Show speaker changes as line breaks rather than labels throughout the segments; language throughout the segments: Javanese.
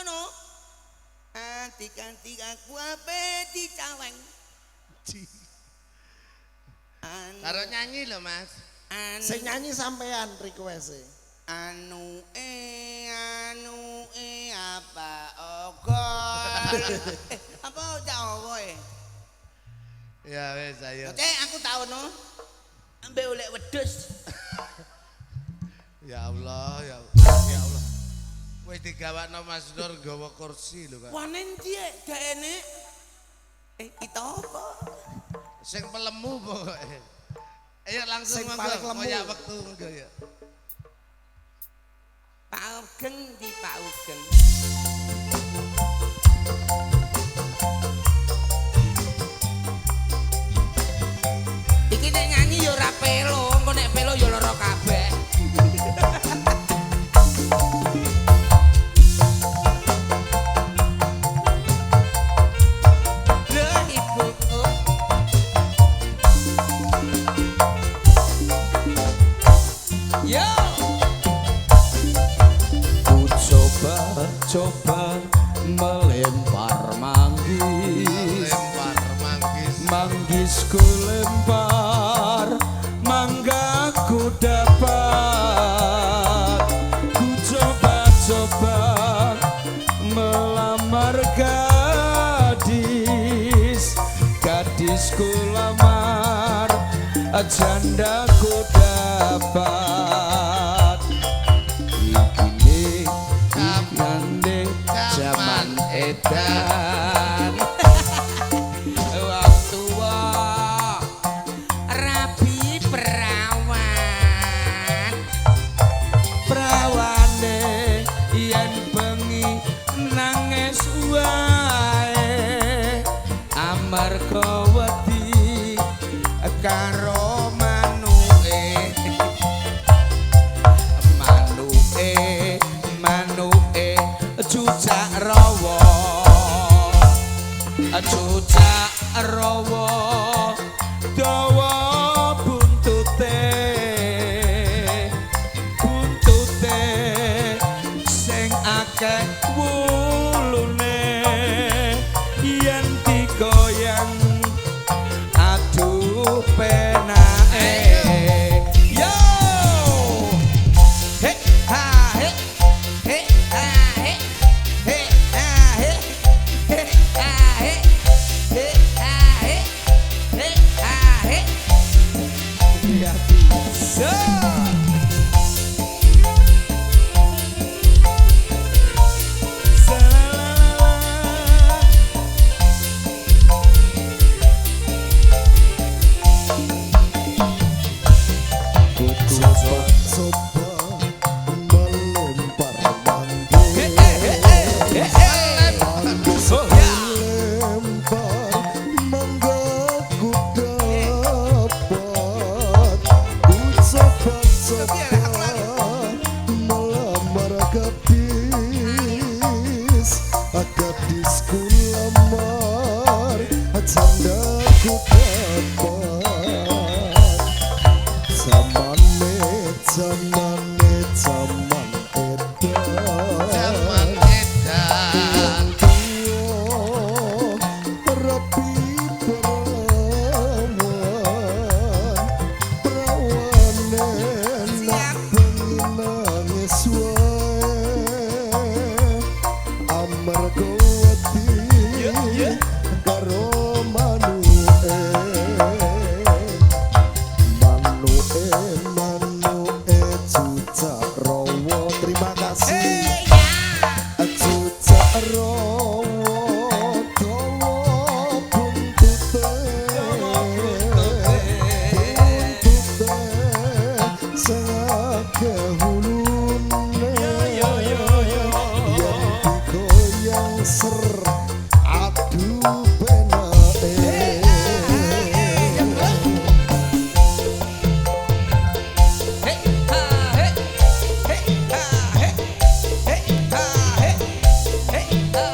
Ono. Ganti aku ape dicaweng.
Karo nyanyi lho Mas.
Sing nyanyi sampean request-e.
Anu apa ogon. Apa Jawa
Ya wis ayo.
Cek aku tau no. Ambek oleh wedhus.
Ya Allah, ya Allah. Wis digawakno Mas Nur nggawa kursi lho Kak.
Wanen dia gak enek. Kita apa?
Sing pelemu pokoke. Ayo langsung
Sing
monggo
paling lemu.
koyak wektu monggo ya.
Pak Ugeng di Pak Ugeng. Iki nek nyanyi ya ora pelo, engko nek pelo ya lara kabeh. Lho ibuku. Yo.
Coba melempar manggis,
Lempar manggis.
manggisku lempar, mangga ku dapat. Ku coba melamar gadisku lamar, janda ku dapat. Ngande zaman edan
Wong tua rabi
prawane yen bengi nangis wae amarga wedi
karo manuke
cucak rawa dawa buntute sing akeh wulune yen digoyang aduh penake yo
he ha he he ha he he ha he he ha he he ha he he ha he
ya bisa
Gadisku lamar, janda ku dapat. Zamane edan,
Zaman edan.
rapi prawane nak bengi nangis wae amarga wedi karo manuke cucak rawa. Terima kasih cucak rawa dawa buntute sing akeh hulune yen digoyang ser aduh penake.
he ha he he ha he he ha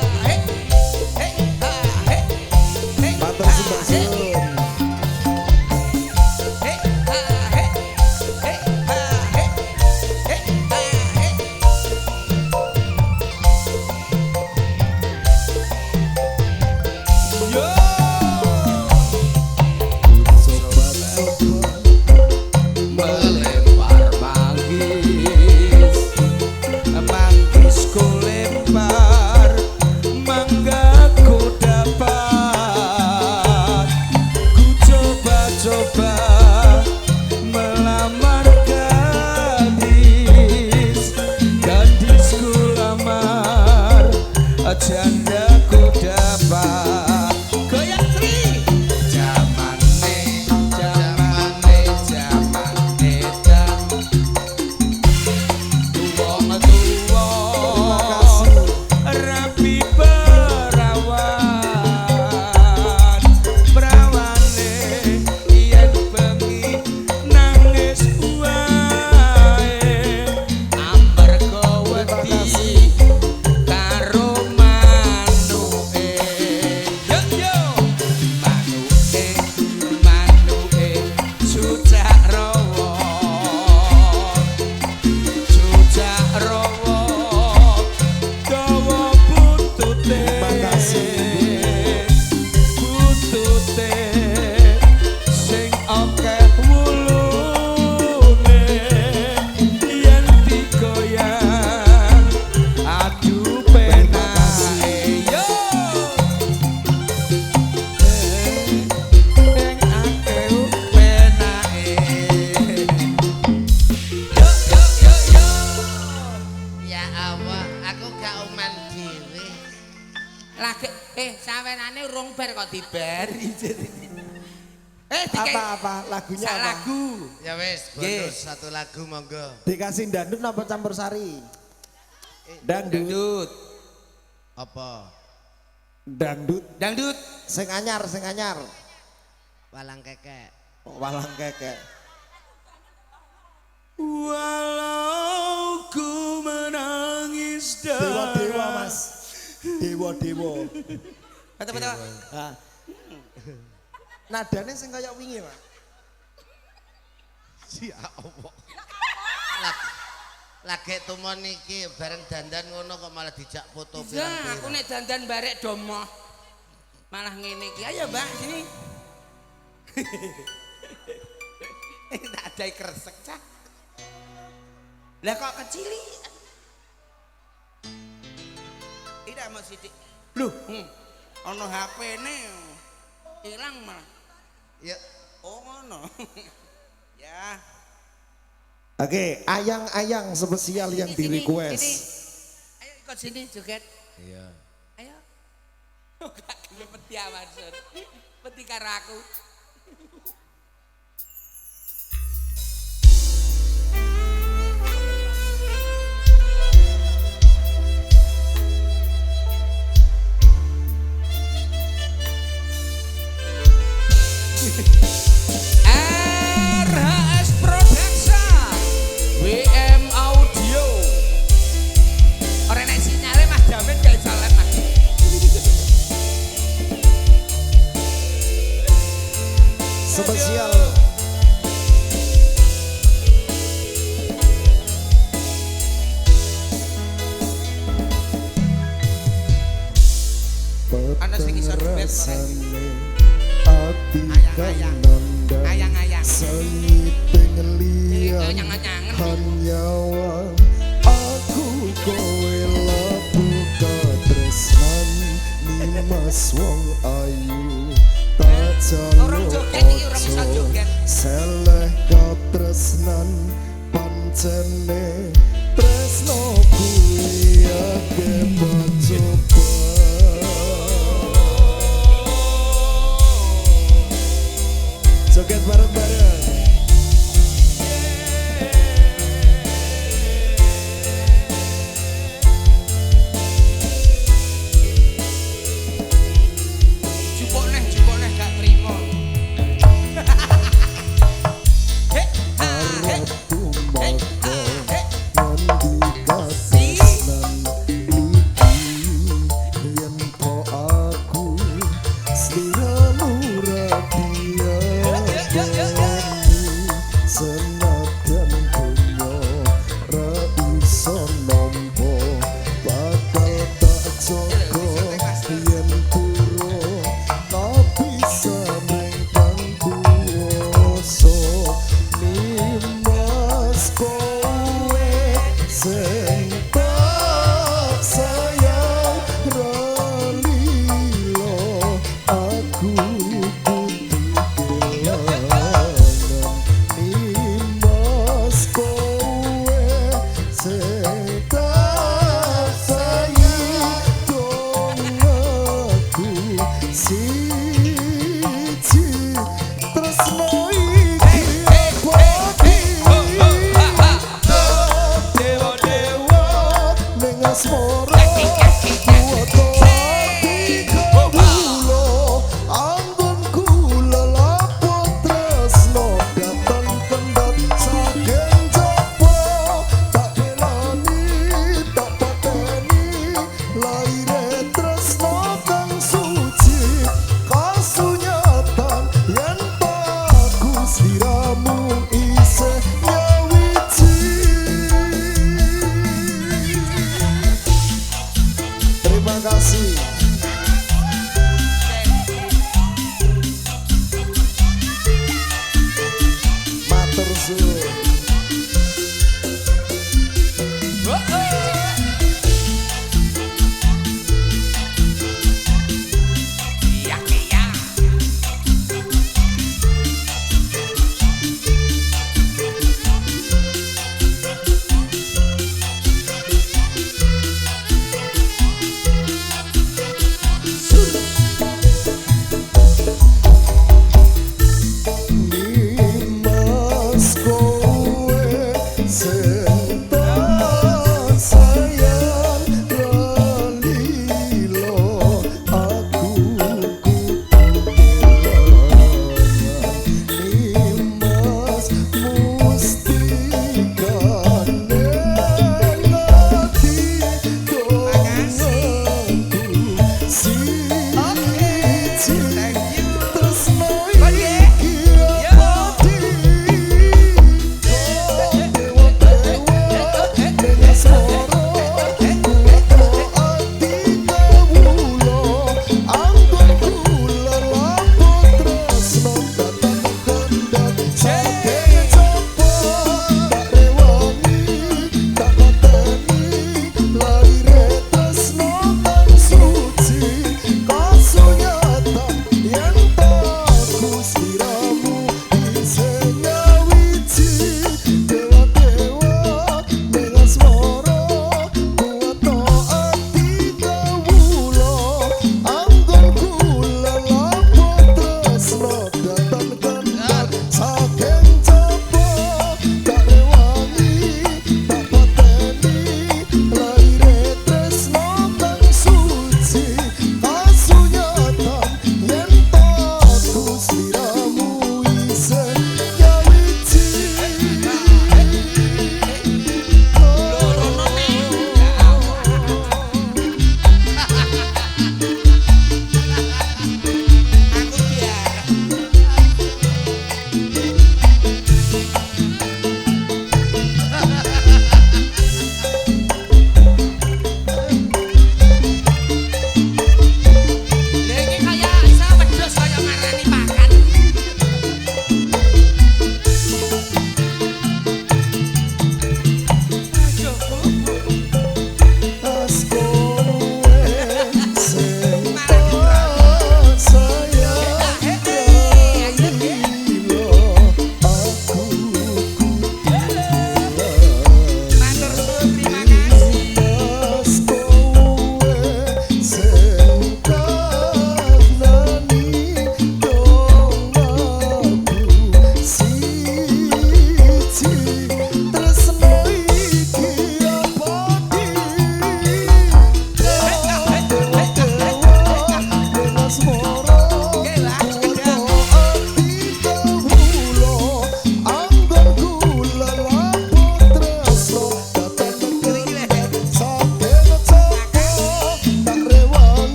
jandaku dapat goyang tri jamane jamane jamane dan tuwa tuwa rapi perawan perawane yen bengi nangis wae amarga wedi karo manuke yo yo manuke sucak rawa dawa buntute buntute sing akeh wulune yen digoyang aduh penake yo sing akeh penake yo
Ya Allah, aku gak uman dhewe.
Lagi sawenane urung bar kok dibari.
Apa lagunya
Sak
apa?
lagu.
Ya wis, bonus satu lagu monggo.
Dikasih dangdut apa campur sari? Dangdut.
Dangdut.
Apa?
Dangdut.
Dangdut.
Sing anyar, sing anyar.
Walang kekek.
Oh, walang keke.
walau ku menangis
Dewa-dewa mas. Dewa-dewa.
Betul-betul.
Nah. Nadane sing kaya wingi mas.
Si Allah. Lagi tumon iki bareng dandan ngono kok malah dijak foto
Ya, aku nek dandan barek domoh. Malah ngene iki. Ayo, Mbak, sini. Tak ada kresek, Cak. Lah kok kecili? Tidak mau sidik. Loh, ono HP-ne hilang malah.
Ya,
Oh, ngono. Ya.
Oke, ayang-ayang spesial yang di
Sini,
request.
sini. Ayo ikut sini joget.
iya.
Ayo. Gak gelem peti awan, Sur. Peti karo aku. RHS Production WM Audio orang nek sinyale Mas Jamin gak iso lek Mas.
Spesial
Ana sing iso duet
ati
Ayang-ayang.
kananda
Ayang-ayang.
Sayiting liyan
Anyangan-anyangan.
hanyawa aku kowe labu katresnan nimas wong ayu tak
Orang joget iki ora bisa joget.
seleh katresnan pancene tresno kuwi ake pacoba joget bareng-bareng
Jupuk neh gak trimo. Heh, ha, heh.
Arep tumaka
Heh,
ngendi kasih loro kuwata ati kawula anggon kula lapot tresno dateng kendhat saking jaba tak kelani tak pateni laire tresno kang suci kasunyatan yen bagus diramu isih nyawiji. Terima kasih. Matur suwun.
Iya, iya.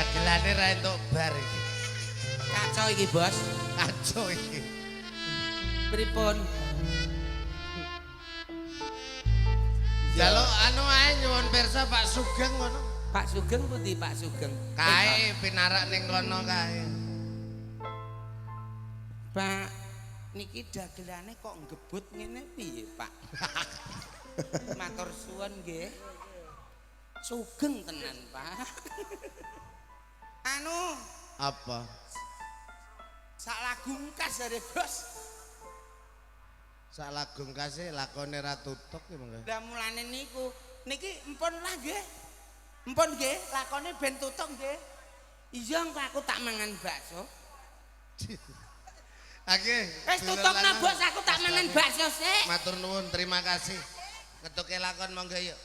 dagelane ra entuk bar iki.
Kacau iki, Bos.
Kacau iki.
Pripun?
Jaluk anu ae nyuwun pirsa Pak Sugeng ngono.
Pak Sugeng pundi Pak Sugeng?
Kae pinarak ning kono kae.
Pak, niki dagelane kok ngebut ngene piye, Pak? Matur suwun nggih. Sugeng tenan, Pak. Anu,
Apa?
sak lagu ngkas dari Bos.
Sak lagu kasih lakone ra tutuk ya monggo.
Lah mulane niku, niki empun lah nggih. Empun nggih, lakone ben tutuk nggih. Iya, engko aku tak mangan bakso.
Oke.
Wis tutupna Bos, aku tak mangan bakso sik.
Matur nuwun, terima kasih. Ketuke lakon monggo yuk.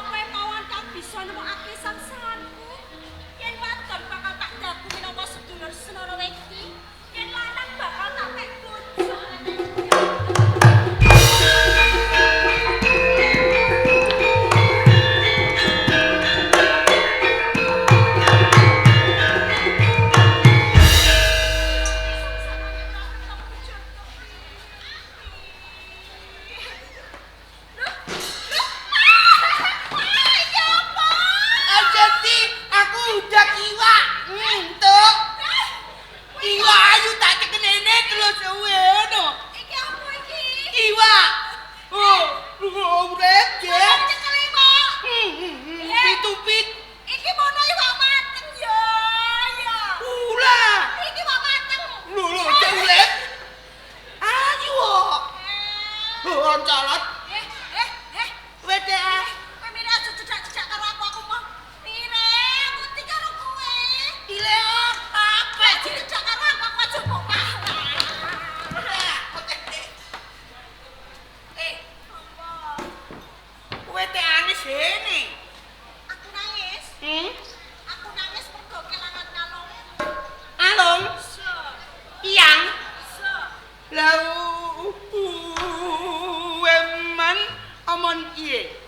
sapa mawon kang bisa nemokake sangsanganku. Yen wadon bakal tak dagu minangka sedulur senara wekti, yen lanang bakal tak mek bojo.
Jadi aku udah kiwa untuk kiwa ayu tak cekenene terus ngono.
Iki apa iki?
Kiwa. Oh, urip ya.
Cekeli kok.
Pitupit.
Iki mono ya wak mateng ya. Ya.
Ula.
Iki wak mateng.
Lho, cek urip. Ayu kok. Oh, colot. Wedek.
Kowe mene aja cedak-cedak karo aku mah. Pire, aku ti karo kowe.
Ile apa sih?
Cedak karo aku aja mbok parah. Apa?
Kowe teane sene.
Aku nangis. Aku nangis mergo kelangan kalung.
Alung,
Se.
iyang.
Se.
Lau weman omon piye?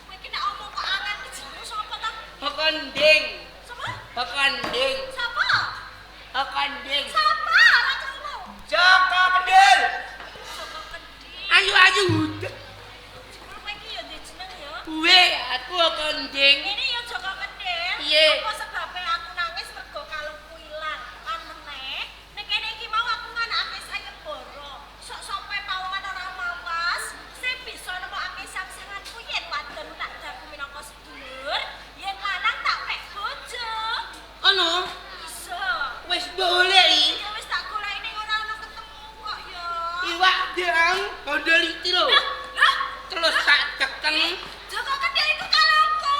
Kowe iki nek omong kok angan iki jenenge sapa ta?
Hekending,
Sapa?
hekending,
Sapa?
hekending.
Sapa? Ora krungu.
Joko Kendil.
Sapa kendi?
Ayu udah.
Kowe iki ya ndek jeneng ya.
Kuwe aku hekending.
Ini ya Joko Kendil.
Piye?
Apa sebabe aku nangis mergo kalungku ilang. Lan meneh, nek kene iki mau aku nganakake sayembara. Sok-sope pawongan ora mawas, sing bisa nemokake sangsanganku yen wadon tak dagu minangka sedulur, yen lanang tak mek bojo.
Ono,
Bisa.
wis boleh.
Ya wis tak goleki ning ora ono ketemu kok ya.
Iwak deang hodol iki lho.
Lah,
Terus tak cekeng
Joko Kendil itu kalungku.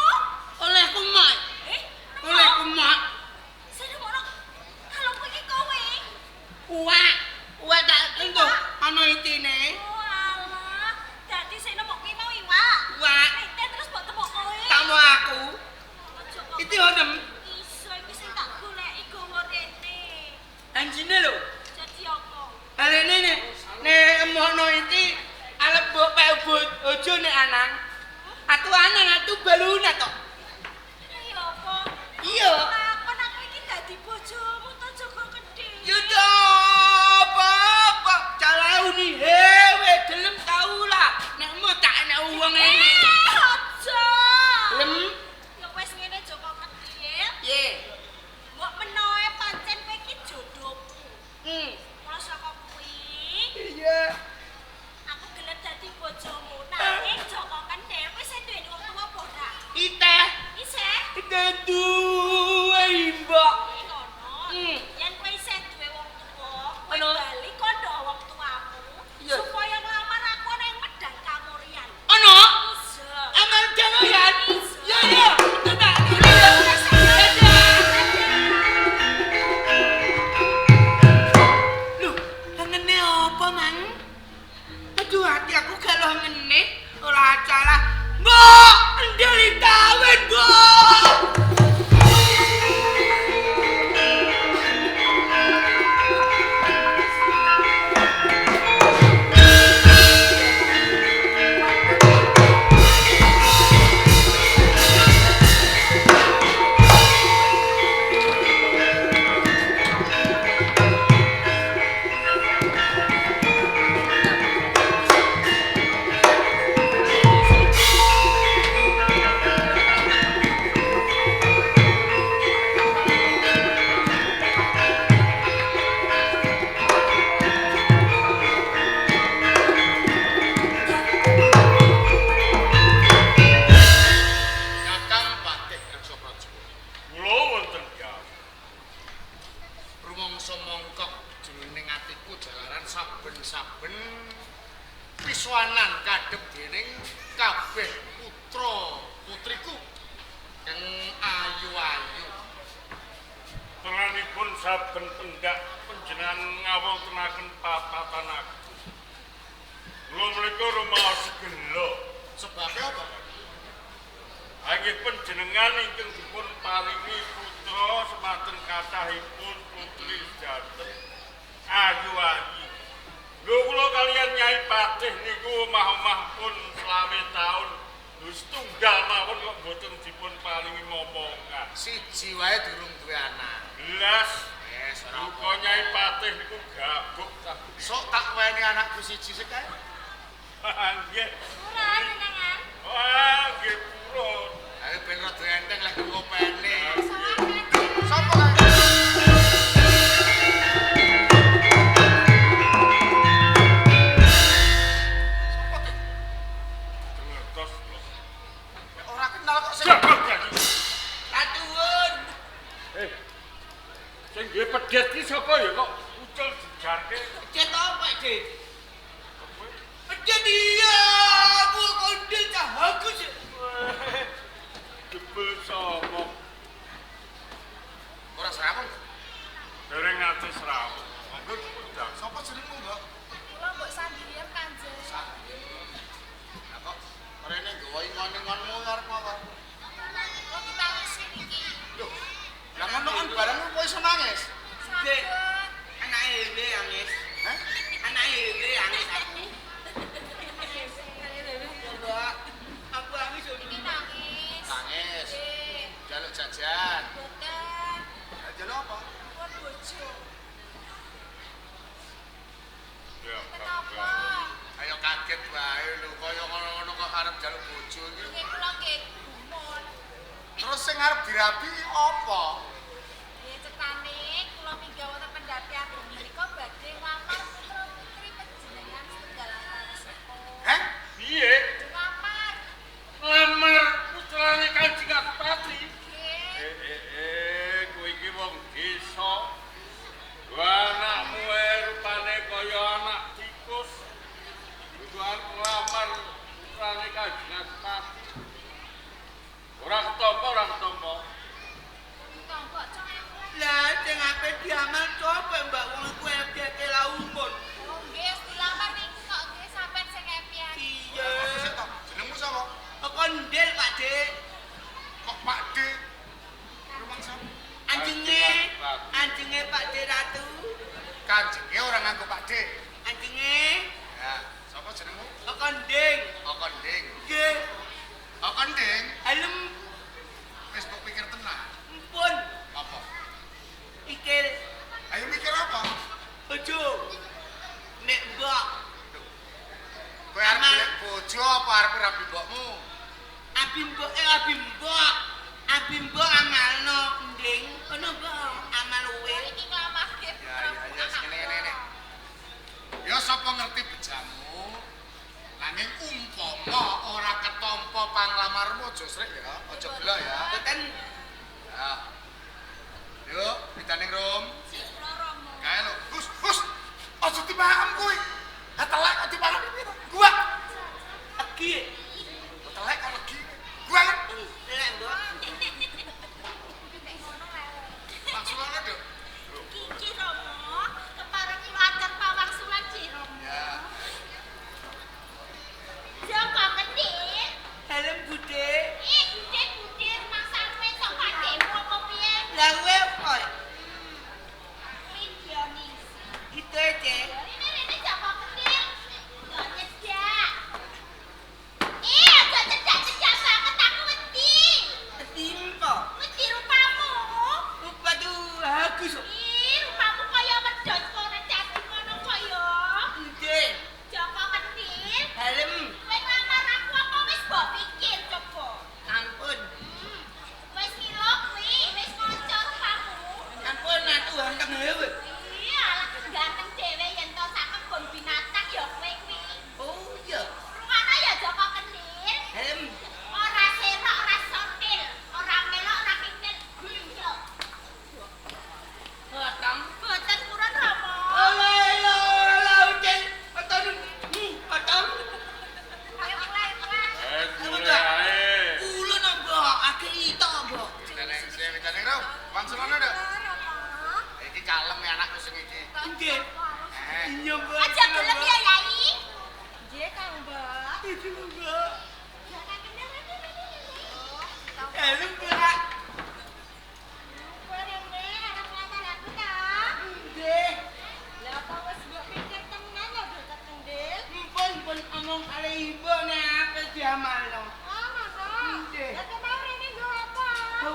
oleh kumat.
Eh,
Oleh kumat.
sing nemokno kalungku iki kowe.
Uwak tak tentu ana itine.
Oh alah, dadi sing nemokke mau iwak.
Iwak.
Nek terus mbok temok kowe.
Kamu aku.
Joko
Itu hodem.
iso iki sing tak goleki gawa rene.
Anjine lho.
Jadi apa?
Alene ne emono iki arep mbok pek bojo nek anang. Atu anang atu baluna tok.
Iki apa?
Iya.
Apa aku iki dadi bojomu to Joko Kendil?
Ya apa-apa. Cara uni hewe gelem tau lah. Nek mau tak enak uang ini.
Aja.
Gelem?
Ya wis ngene Joko Kendil.
Ye.
Mbok menoe pancen kowe iki jodohku.
Hmm.
Mula saka kuwi,
Iya.
aku gelem dadi bojomu. Nanging Joko Kendil kowe sing duweni wong tuwa apa ora?
Iteh.
Isih?
Keduwe mbak.
Ngono.
Hmm.
Yen kowe isih duwe wong tuwa, kowe
Ano?
bali kandha wong tuamu
Iya.
supaya nglamar aku ning Medang Kamurian.
Ono?
Bisa.
Amal jangan.
Bisa.
Ya ya. Tenang. Loh, ngene apa, Mang? Aduh, hati aku galau ngene. Ora salah. Mbok, ndeli kawin, Mbok.
Kakang Patih Reksa Prajogo.
Kula wonten Kyai.
Rumangsa mongkok jroning atiku jalaran saben-saben piswanan kadhep dening kabeh putra putriku kang ayu-ayu.
Tenanipun saben pendak panjenengan ngawontenaken papatan aku. Kula menika rumaos gelo.
Sebabnya apa?
nggih panjenengan ingkang dipun paringi putra semanten kathahipun putri sejanten ayu-ayu. Lho kula kalian Nyai Patih niku omah-omah pun selawe taun. Lho setunggal mawon kok boten dipun paringi momongan.
Siji wae durung duwe anak.
Belas
Wes ora
kok Nyai Patih niku gabuk ta.
Sok tak weni anakku siji sik kae.
Nggih.
Purun jenengan.
Wah, nggih purun.
Ayo ben rada enteng lek ngopeni.
Soalnya
Sopo kae? Sopo teh?
Ngertos kula.
Ora kenal kok sing.
Gabuk lagi.
Atuhun.
Sing nggih pedet ki sapa ya kok ucul dijarke.
Cet apa, Dik? Pedet iya, aku kondil cah bagus.
Jebul sapa?
Ora serawon.
Dereng ngate serawon. Monggo udang.
Sopo jenengmu, Mbak?
kula mbok sandirian Kanjeng.
Lah kok rene nggawa ingon-ingonmu arep apa?
Kula ditangisi niki.
Loh, lah ngono kan bareng kok iso nangis?
Saged.
Anake dhewe nangis.
Hah?
Anake dhewe nangis aku. Mbak, aku nangis yo.
Niki nangis.
Nangis.
Nggih.
Jaluk jajan.
Boten.
Lah jaluk apa?
Pun bojo.
Ya,
Kenapa?
Ayo kaget wae lho kaya ngono-ngono kok arep jaluk bojo iki.
Nggih kula nggih gumun.
Terus sing arep dirabi apa?
Nggih cetane kula mingga wonten pendhapi agung menika badhe nglamar putra putri panjenengan setunggal sepuh.
Heh?
piye?
Nglamar.
Lamar putrane Kanjeng Adipati.
Nggih.
Kowe iki wong desa. Anakmu rupane kaya anak tikus. Tujuan lamar putrane Kanjeng Adipati. Ora ketompo, ora ketompo.
Tombok cengeng.
Lah sing ape diamal coba Mbak wong iku FDK la umur.
Oh nggih dilamar niku kok nggih sampean sing epian.
Iya.
Sik to, jenengmu sapa?
Kondel Pak Dik.
Kok Pak D? Rumang sapa?
Anjinge Pak Dik Ratu.
Kanjenge ora nganggo Pak D.
Anjinge
Ya, sapa jenengmu?
Kondeng.
Okonding.
Nggih.
Okonding,
Alem
wis mbok pikir tenang.
empun
Apa?
ikil
Ayo mikir apa?
bojo. Nek mbok
Kowe arep golek bojo apa arep rabi mbokmu?
abi mbok amalno nding. Ngono mbok amal uwe.
Iki nglamar nggih
Ya, ngene. Ya sapa ngerti bejamu? Nanging umpama ora ketampa panglamarmu aja srek ya, aja gelo ya.
Boten
Ya. Yuk, bitaning rum.
si kula romo.
Kae lho. Hus. Aja dipaham kowe. Ha telek kok dipaham iki to? Gua.
egi.
Telek kok legi. Gua kan
Lek mbok
Nek ngono lele.
maksudane, Dok.
Kiki romo keparengi lancar pawangsulan Ci romo.
Ya.
Joko kedit.
helm budhe.
Budir masamu sok pakemu apa piye?
Lah kowe kok
Lidionis.
gitu aja.
Ini Joko kedit. Gak nyedak. Aja cedak-cedak banget aku wedi.
Timpo.
Wedi rupamu.
Rupa tuh bagus.
Rupamu kaya wedhus korek cacing ngono kaya.
Nggih.
Joko kedit.
Helm.
Kowe nglamar aku apa wis mbok pikir coba?
Ampun.
Wis milo kuwi, wis ngocor kamu.
Ampun atu ganteng hewe.
Iya, ganteng dhewe yen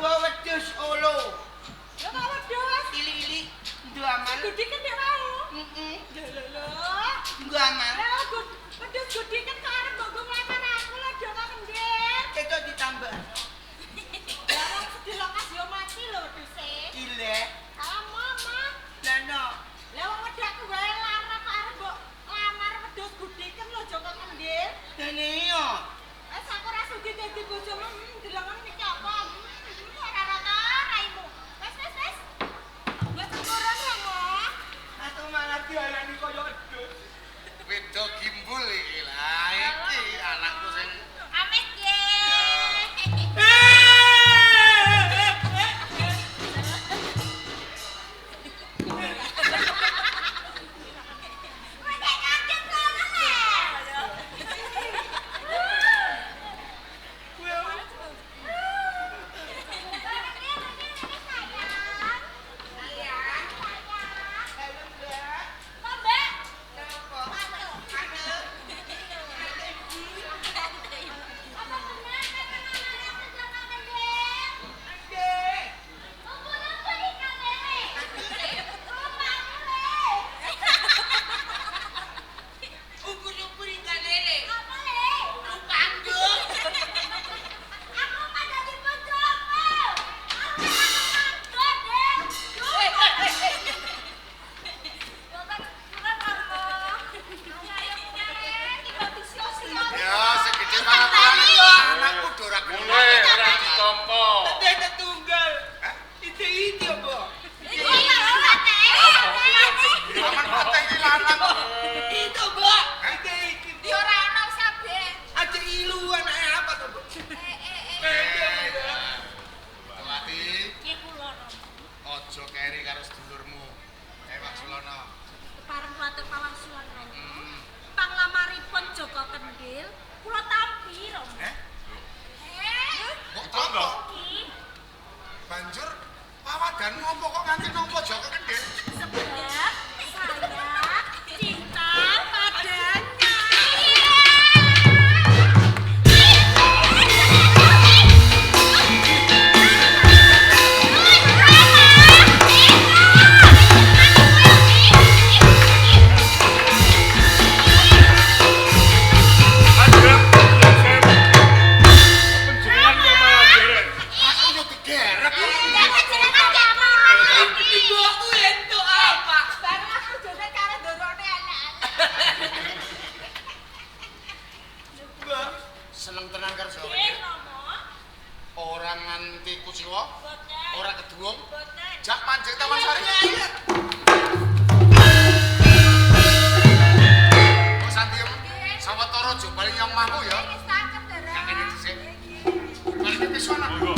Bawa wedhus Solo.
Ya kok wedhus.
Ili-ili nggo amal.
Gudi kan dia mau.
Heeh.
Lho.
Nggo amal.
Lah wedhus gudi kan karep nggo nglaman aku lah dia kok kendel.
Ketok ditambah.
Lah wong sedelongas yo mati lho wedhuse.
Ile.
Salah mama.
Lah no.
Lah wong wedhak wae lara kok arep mbok lamar wedhus gudi kan lho Joko kendel.
Dene yo.
Wes aku ora sudi dadi bojomu, delongan iki apa? Ora raimu. Wes. Wes turun ya, Mo.
Aku malah dialani koyo wedhus.
Wedok gimbul iki lah. Iki anakku sing
Amit ye. Wedhak kaget banget lah.
Ukur-ukur ingkang lele.
Apa le?
Panggung.
Aku mah dadi bojomu. Aku manggon deh.
ya segede apa-apaan anakku do ora gelem.
Mulai ora ditampa.
Dene tunggal. Ide-ide apa?
Aman patah iki lanang kok.
Itu, Mbak. Ide-ide. Aja ilu anake apa to, Mbak?
Kelati ojo keri karo sedulurmu. Pak Sulono.
Panglamaripun Joko Kendil, kula tampi, Rom.
Kok tampa?
Iki
Banjur pawadanmu apa kok nganti nampa Joko Kendil?
sebab saya cinta padanya.
Ajeng penjenengan kok malah derek.
Aku yo digerek.
Mbokku entuk apa?
Bareng aku jodoh karo dorone anak-anak.
Mbak.
Seneng tenan karo Joko
Nggih,
Kendil.
Romo.
Ora nganti kuciwa,
Boten.
ora keduwung.
Boten.
Jak manjing Taman Sari. Kok Santiem? Sawetara aja bali nyong mahmu ya.
Wis takep, Dara.
Kang kene dhisik. Bali pisonan.
Monggo.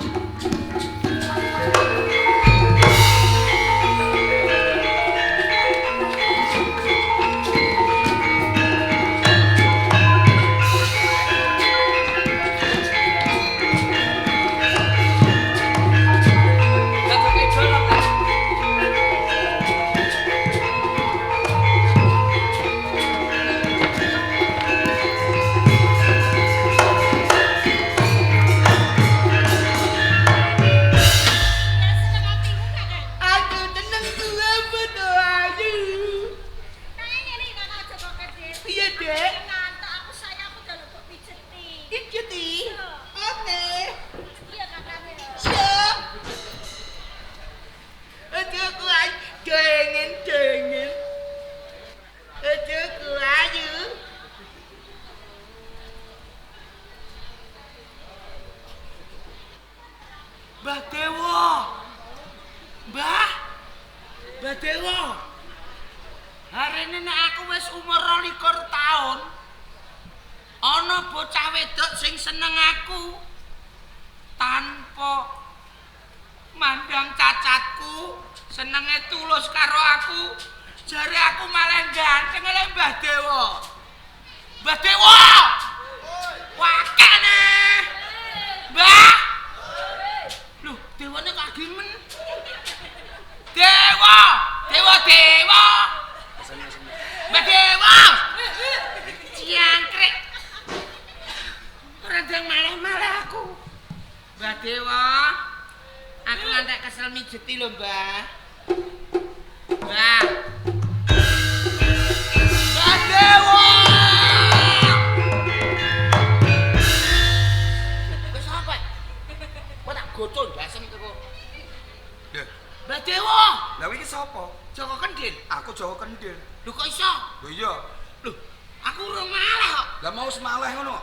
Aku tenang tua berdoa. Iya, Dek.
Ngantuk aku sayang aku udah lupa pijeti.
Ikuti. Oke.
Iya kakaknya.
Siap. Aduh, kuat. Dengin. Aduh, kuat. Mbah Dewa. Mbah. Mbah Dewa. Hari ini nek aku wis umur 22 tahun. Ana bocah wedok sing seneng aku tanpa mandang cacatku, senenge tulus karo aku. Jare aku malah ganteng oleh Mbah Dewa. Mbah Dewa! Wakane. Mbah. Loh, dewane kok gimen. Dewa! Mbah Dewa! Ciangkrek. Ora ndang malah-malah aku. Mbah Dewa, Aku ngantek kesel mijeti lho, Mbah. Mbah. Mbah Dewa. Wis apa? Kok tak gotong dasem kok.
Lho,
Mbah Dewa.
lha iki sapa?
Joko Kendil.
Aku Jawa Kendil.
Lho kok iso?
Lho iya.
Lho, aku urung maleh kok.
Lah mau semaleh ngono.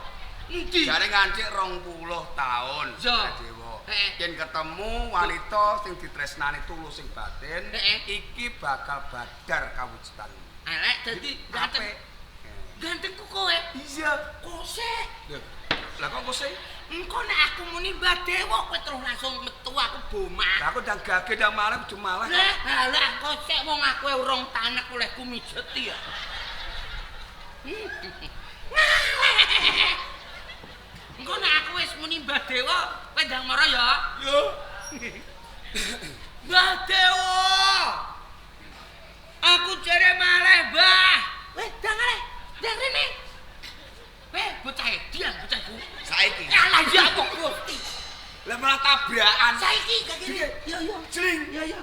Endi?
Jare ngancik 20 taun.
Yo.
Dewa.
Heeh.
Yen ketemu wanita sing ditresnani tulus sing batin,
Heeh.
iki bakal badar kawujudan.
Elek dadi ganteng.
Apik.
Gantengku kowe.
Iya.
Kosek.
Lho, lah kok sih?
Engko nek aku muni Mbah Dewa kowe terus langsung metu aku bomah.
Lah aku ndang gage ndang malah kudu malah.
Lah kosek wong aku urung tanek oleh kumijeti ya. Engko nek aku wis muni Mbah Dewa, kowe ndang mara ya.
Yo.
Mbah Dewa. Aku jare maleh, Mbah. Weh, ndang maleh. Ndang rene. Weh, bocah edian bocahku.
Saiki.
Alah ya kok Gusti.
Lah malah tabrakan.
Saiki gak gini. Yo yo.
Jling.
Yo yo.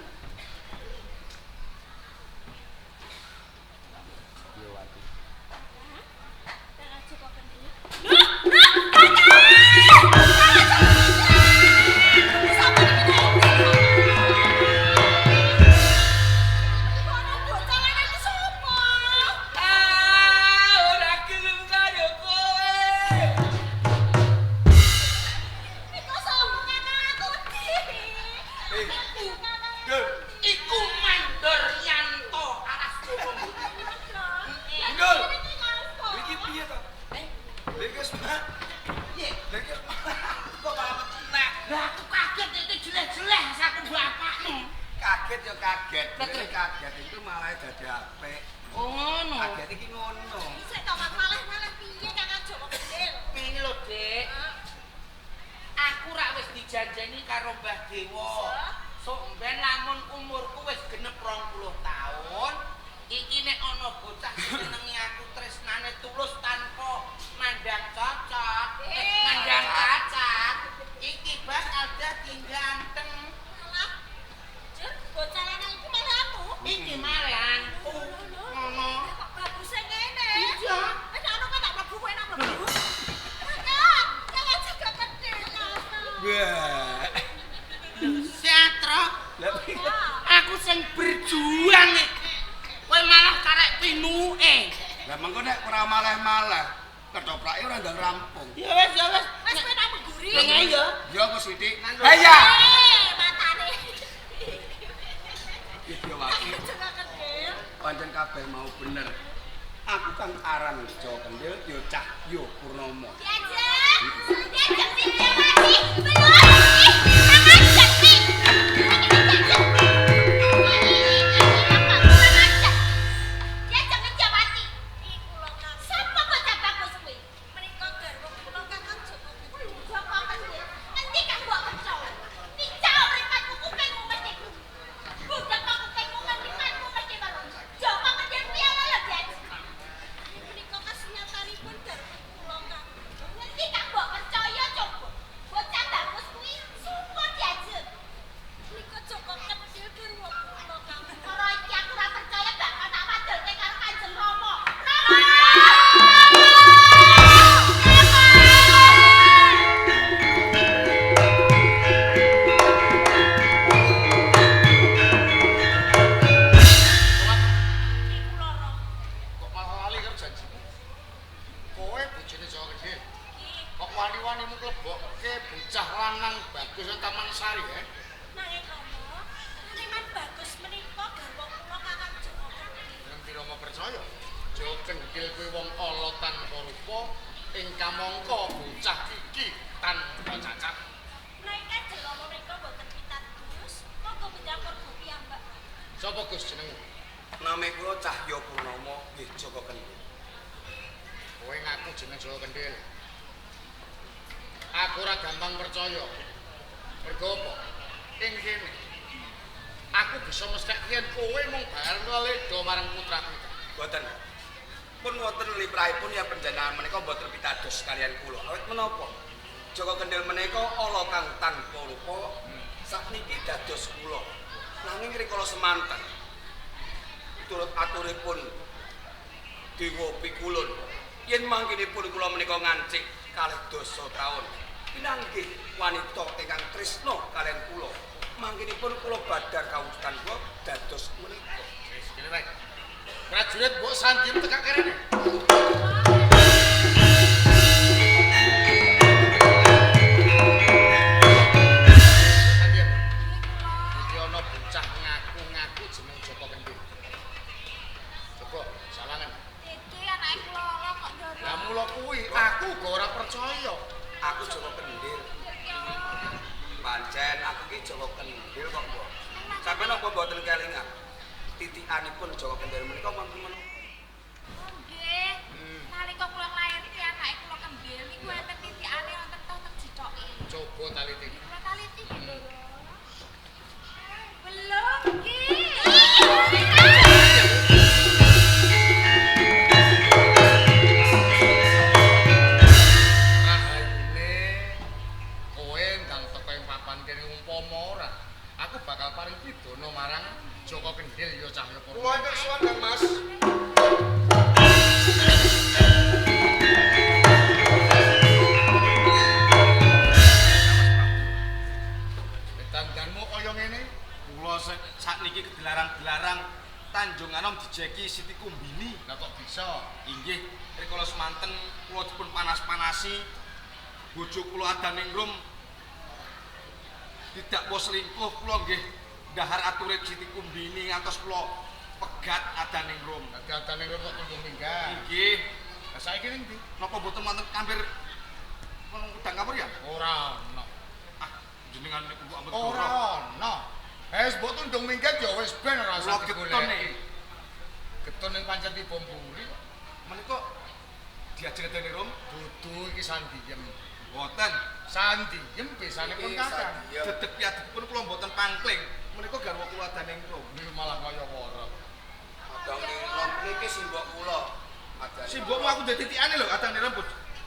Ora gelem karo kowe. Iku Mandor Yanto alas gunung.
Ndul. Iki piye to? Lha iki wis mak.
Piye?
Lha iki kok malah metenek.
Lah aku kaget itu jelek-jelek saku bapakmu.
Kaget ya kaget. Nek kaget itu malah dadi apik.
Oh ngono.
Kaget iki ngono.
Ini lho, Dik. Aku rak wis dijanjeni karo Mbah Dewa. Sok ben lamun umurku wis genep 20 taun, iki nek ana bocah senengi aku tresnane tulus tanpa mandang cocok, mandang cacat, iki bakal dadi ganteng. Iki mareanku. Ngono. Iya.
Wah.
Seatro,
Lah piye?
aku sing berjuang nek kowe malah karek pinuke.
Lah mengko nek ora malah-malah, kethoprake ora ndang rampung.
Ya wis, ya wis. Lah ya.
Ya apa Siti? Ha ya. Iki wae. Pancen kabeh mau bener. Aku kang aran Jawa Kendil ya Cahyo Purnomo.
Kendil kuwi wong ala tanpa rupa ingkang mangka bocah iki tanpa cacat.
Menika jelama menika boten pitados, monggo mencampur kopi ambak.
Sapa Gus jenengmu?
Name kula Cahyo Purnomo nggih Joko Kendil.
Kowe ngaku jeneng Jawa Kendil. Aku ora gampang percaya. Mergo apa? Ing kene. Aku bisa mesthek yen kowe mung bakal ledo marang putraku.
Boten. Pun wonten liprahipun ya panjenengan menika boten pitados kalian kula. Awit menapa? Joko Kendil menika ala kang tanpa rupa. Sakniki dados kula. Nanging rikala semanten turut aturipun Dewa Pikulun yen mangkinipun kula menika ngancik kalih dosa taun pinanggih wanita ingkang tresna kalian kula mangkinipun kula badhar kawujudan kula dados menika.
Wis kene wae. Prajurit mbok sandi tekak kene. Iki ana bocah ngaku-ngaku jeneng Joko Kendhil. Joko, salangan.
Iki anake kula lho kok ndoro.
Lah mula kuwi aku uga ora percaya.
Aku Joko Kendhil. Pancen aku ki Joko Kendhil kok, Mbok. Sampeyan apa mboten kelingan? Titikanipun Joko Kendhil menika wonten menapa?
Nggih. Nalika kula lair iki anake kula Kendhil niku enten titikane wonten totek jitoke.
Coba taliti.
Kula taliti ndoro. Belum nggih.
Rahayune kowe ndang teko ing papan kene umpama ora, aku bakal paring pidana marang Joko Kendhil ya Cahya Purna.
Kula enten suwan Kang Mas.
Dandanmu kaya ngene,
Kula sakniki dilarang-dilarang Tanjung Anom dijeki Siti Kumbini.
lah kok bisa?
Inggih, rikala semanten kula dipun panas-panasi bojo kula Adaningrum tidak mau selingkuh kula nggih ndahar aturip Siti Kumbini ngantos kula pegat Adaningrum.
Dadi kok tundung minggat.
Inggih,
Lah saiki ning ndi?
napa boten wonten kampir udang kapur ya?
Ora ono.
Ah, jenengan niku ampun
Ora ono. Wis mbok tundung minggat ya wis ben ora usah
Kula geton
digoleki.
nih.
Geton ning pancen di Bomburi.
Menika diajeng Adaningrum
Dudu iki sandiem.
boten.
Sandiem besane pun kakang.
Dedeg piadipun kula mboten pangkling. Menika garwa kula Adaningrum.
Iki malah kaya wara.
Adaningrum niki simbok kula.
Simbokmu aku dadi titikane lho Adaningrum.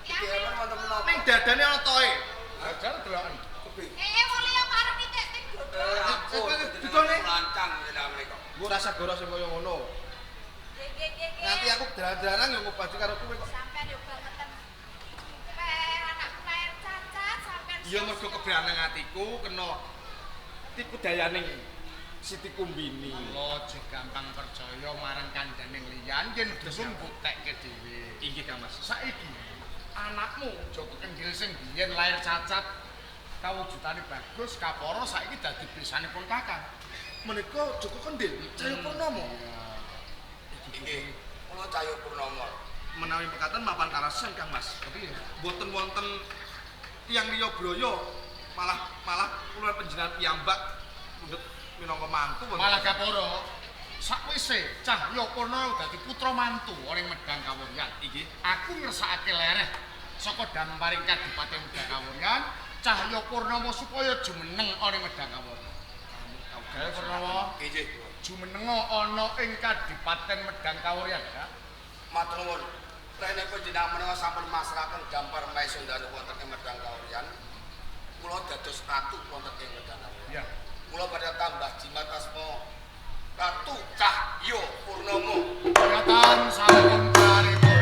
Titikan wonten menapa?
Ning dadane ana toe.
Ajar deloken.
Wole ya parep titik ting
Ampun,
Didone.
lancang jenengan menika.
Gua rasa goro sing kaya ngono.
Nggih.
Nanti aku dalan-dalan yo ngobati karo kowe kok.
Sampeyan yo bangetan. Anakku lair cacat sampeyan.
Iya mergo keberangan atiku kena tipu dayaning Siti Kumbini.
Lo aja gampang percaya marang kandhaning liyan yen dhewe mbuktekke dhewe.
Inggih Kang Mas.
Saiki anakmu Joko Kendhil sing biyen lair cacat kawujudane bagus kapara saiki dadi besanipun kakang.
Menika Joko Kendhil, Cahya Purnama.
Inggih, kula Cahya Purnama.
Menawi mekaten mapan karasan Kang Mas.
Tapi
Mboten wonten tiyang liya braya malah kula panjenengan piyambak mundhut minangka mantu wonten.
malah kapara sakwise Cahya Purna dadi putra mantu ning Medang Kawuryan.
Inggih.
Aku ngersakake lereh saka damparing Kadipaten Medang Kawuryan, Cahya Purnama supaya jumeneng ana ing Medang Kawuryan. Cahya Purnama
Inggih.
jumenenga ana ing Kadipaten Medang Kawuryan ya.
Matur nuwun. Rene panjenengan menawa sampun masrahaken dampar maisundane wonten ing Medang Kawuryan. Kula dados ratu wonten ing Medang Kawuryan.
Ya.
Kula badhe tambah jimat asma Ratu Cahya Purnama.
Kelihatan sampun paripun